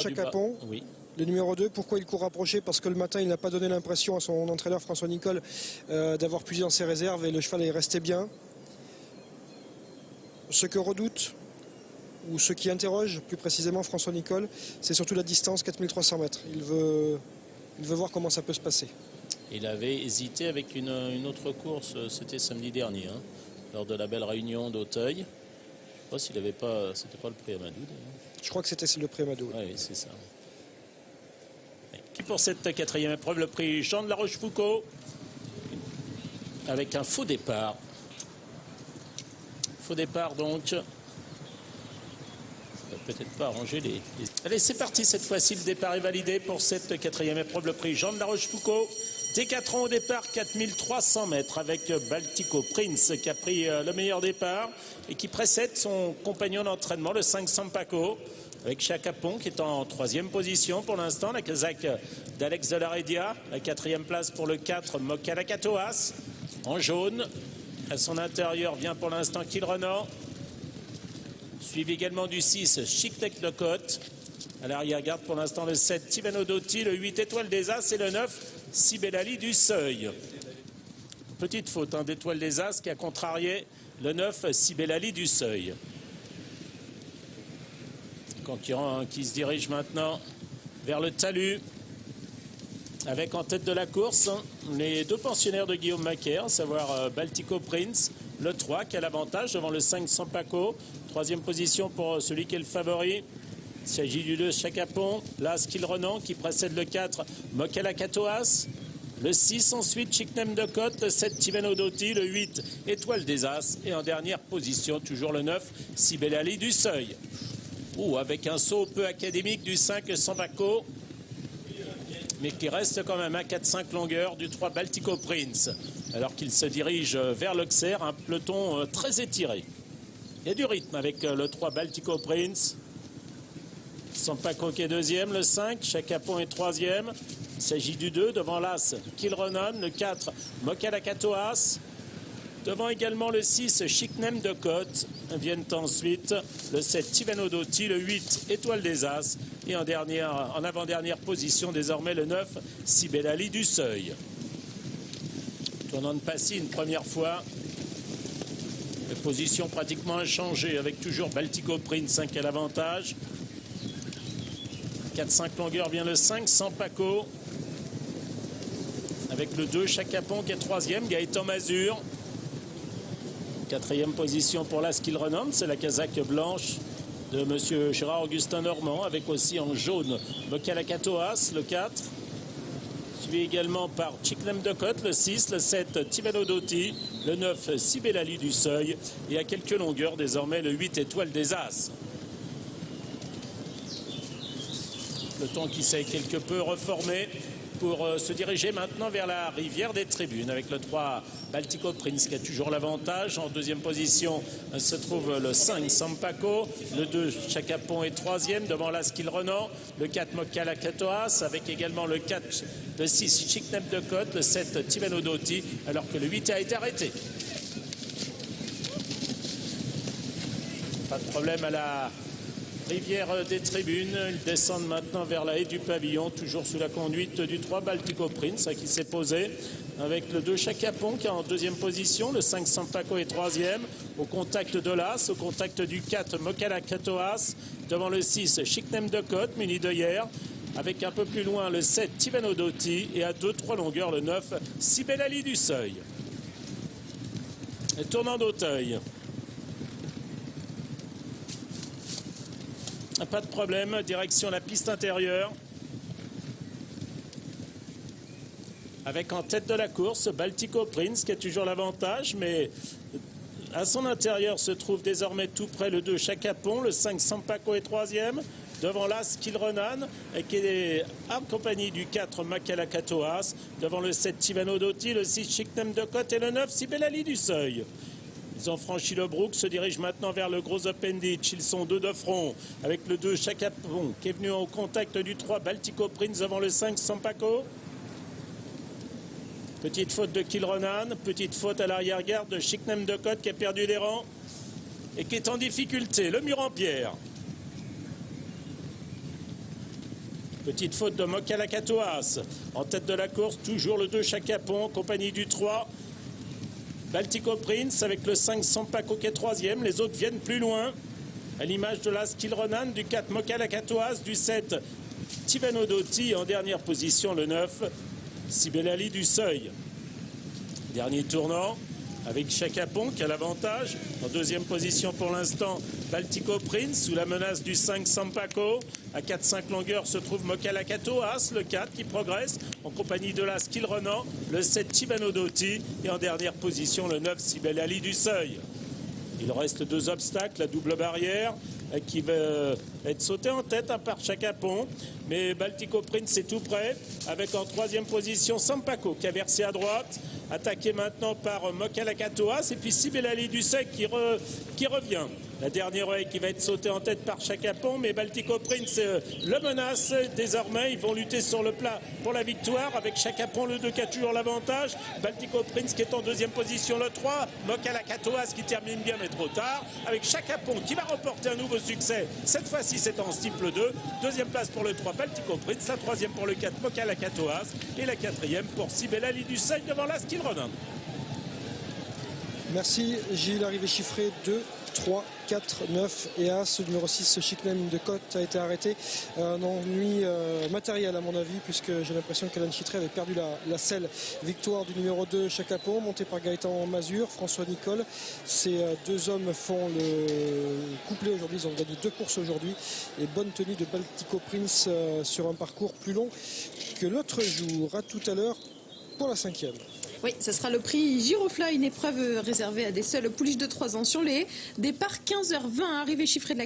Chacapon. Oui. Le numéro 2, pourquoi il court rapproché? Parce que le matin, il n'a pas donné l'impression à son entraîneur François Nicole d'avoir puisé dans ses réserves et le cheval est resté bien. Ce que redoute, ou ce qui interroge plus précisément François Nicole, c'est surtout la distance, 4300 mètres. Il veut voir comment ça peut se passer. Il avait hésité avec une autre course, c'était samedi dernier, hein, lors de la belle réunion d'Auteuil. Je ne sais pas s'il n'avait pas, c'était pas le prix Amadou d'ailleurs. Je crois que c'était le prix Amadou. Oui, c'est ça. Qui pour cette quatrième épreuve, le prix Jean de la Rochefoucauld, avec un faux départ. Faux départ donc. Ça va peut-être pas arranger les... Allez, c'est parti, cette fois-ci, le départ est validé pour cette quatrième épreuve, le prix Jean de la Rochefoucauld. T4 au départ, 4300 mètres avec Baltico Prince qui a pris le meilleur départ et qui précède son compagnon d'entraînement, le 5 Sampaco, avec Chacapon qui est en troisième position pour l'instant, la casaque d'Alex de la Redia, la quatrième place pour le 4 Mocalacatoas en jaune. À son intérieur vient pour l'instant Kilrenan, suivi également du 6 Chictec de Côte. À l'arrière-garde pour l'instant le 7 Tivano Dotti, le 8 Étoile des As et le 9 Sibelali du Seuil. Petite faute d'Étoile des As qui a contrarié le 9 Sibelali du Seuil. Concurrent qui se dirige maintenant vers le talus avec en tête de la course les deux pensionnaires de Guillaume Macaire, à savoir Baltico Prince, le 3 qui a l'avantage devant le 5 Sampaco. Troisième position pour celui qui est le favori. Il s'agit du 2 Chacapon, l'As Kilrenan qui précède le 4 Mocalacatoas, le 6 ensuite Chicnem de Côte, le 7 Tivano Dotti, le 8 Étoile des As et en dernière position toujours le 9 Sibelali du Seuil. Avec un saut peu académique du 5 Sampaco, mais qui reste quand même à 4-5 longueurs du 3 Baltico Prince, alors qu'il se dirige vers l'Auxerre, un peloton très étiré. Il y a du rythme avec le 3 Baltico Prince. Sampaco qui est deuxième, le 5, Chacapon est troisième. Il s'agit du 2, devant l'As Kilrenan, le 4 Mocalacatoas. Devant également le 6 Chicnem de Côte. Viennent ensuite le 7 Tivano Dotti, le 8 Étoile des As. Et en avant-dernière position désormais le 9 Sibelali du Seuil. Tournant de Passy une première fois. Les positions pratiquement inchangées avec toujours Baltico Prince qui a l'avantage. 4-5 longueurs vient le 5 Sampaco. Avec le 2 Chacapon qui est troisième, Gaëtan Mazur. Quatrième position pour l'As Kilrenan, c'est la casaque blanche de M. Gérard Augustin Normand, avec aussi en jaune Mocalacatoas, le 4. Suivi également par Chicnem de Côte, le 6, le 7 Tivano Dotti, le 9 Sibelali du Seuil et à quelques longueurs désormais le 8 Étoile des As. Le temps qui s'est quelque peu reformé pour se diriger maintenant vers la rivière des Tribunes avec le 3 Baltico Prince qui a toujours l'avantage. En deuxième position se trouve le 5 Sampaco, le 2 Chacapon est troisième devant l'As Kilrenan, le 4 Mocalacatoas avec également le 4, le 6 Chicnem de Côte, le 7 Tivano Dotti alors que le 8 a été arrêté. Pas de problème à la rivière des Tribunes. Ils descendent maintenant vers la haie du pavillon, toujours sous la conduite du 3 Baltico Prince qui s'est posé avec le 2 Chacapon qui est en deuxième position, le 5 Sampaco est troisième, au contact de l'As, au contact du 4 Mocalacatoas, devant le 6 Chicnem de Côte, muni de hier, avec un peu plus loin le 7 Tivano Dotti et à 2-3 longueurs le 9 Sibelali du Seuil. Et tournant d'Auteuil. Pas de problème, direction la piste intérieure. Avec en tête de la course Baltico Prince qui a toujours l'avantage, mais à son intérieur se trouve désormais tout près le 2 Chacapon, le 5 Sampaco est troisième, devant l'As Kilrenan qui est accompagné du 4 Mocalacatoas, devant le 7 Tivano Dotti, le 6 Chicnem de Côte et le 9 Sibelali du Seuil. Ils ont franchi le Brook, se dirigent maintenant vers le gros appendage. Ils sont deux de front avec le 2 Chacapon qui est venu au contact du 3 Baltico Prince devant le 5 Sampaco. Petite faute de Kilrenan, petite faute à l'arrière-garde de Chicnem de Côte qui a perdu des rangs et qui est en difficulté. Le mur en pierre. Petite faute de Mocalacatoas. En tête de la course, toujours le 2 Chacapon, compagnie du 3. Baltico Prince avec le 5 Sampaco qui est 3e. Les autres viennent plus loin. À l'image de la Skilronan, du 4 Mocalacatoas, du 7 Tivano Dotti. En dernière position, le 9 Sibelali du Seuil. Dernier tournant avec Chacapon qui a l'avantage. En deuxième position pour l'instant, Baltico Prince sous la menace du 5 Sampaco. À 4-5 longueurs se trouve Mocalacatoas, le 4 qui progresse en compagnie de la Skilronan, le 7 Tivano Dotti et en dernière position le 9 Sibelali du Seuil. Il reste 2 obstacles, la double barrière qui va être sauté en tête par Chacapon. Mais Baltico Prince est tout près avec en troisième position Sampaco qui a versé à droite. Attaqué maintenant par Mocalacatoas et puis Sibelali du Seuil qui revient. La dernière oreille qui va être sautée en tête par Chacapon, mais Baltico Prince le menace. Désormais, ils vont lutter sur le plat pour la victoire avec Chacapon, le 2 qui a toujours l'avantage. Baltico Prince qui est en deuxième position, le 3. Mocalacatoas qui termine bien mais trop tard. Avec Chacapon qui va remporter un nouveau succès. Cette fois-ci, c'est en steeple 2. Deuxième place pour le 3, Baltico Prince. La troisième pour le 4, Mocalacatoas. Et la quatrième pour Sibelali du Seuil devant la Skilronan. Merci Gilles, arrivé chiffré 2, 3, 4, 9 et As. Ce numéro 6, Chicnem de Côte a été arrêté. Un ennui matériel à mon avis, puisque j'ai l'impression qu'Alain Chitré avait perdu la selle. Victoire du numéro 2, Chacapon, monté par Gaëtan Mazur, François Nicole. Ces deux hommes font le couplet aujourd'hui, ils ont gagné 2 courses aujourd'hui. Et bonne tenue de Baltico Prince sur un parcours plus long que l'autre jour. À tout à l'heure pour la 5e. Oui, ce sera le prix Girofly, une épreuve réservée à des seuls pouliches de 3 ans sur les haies. Départ 15h20, arrivée chiffrée de la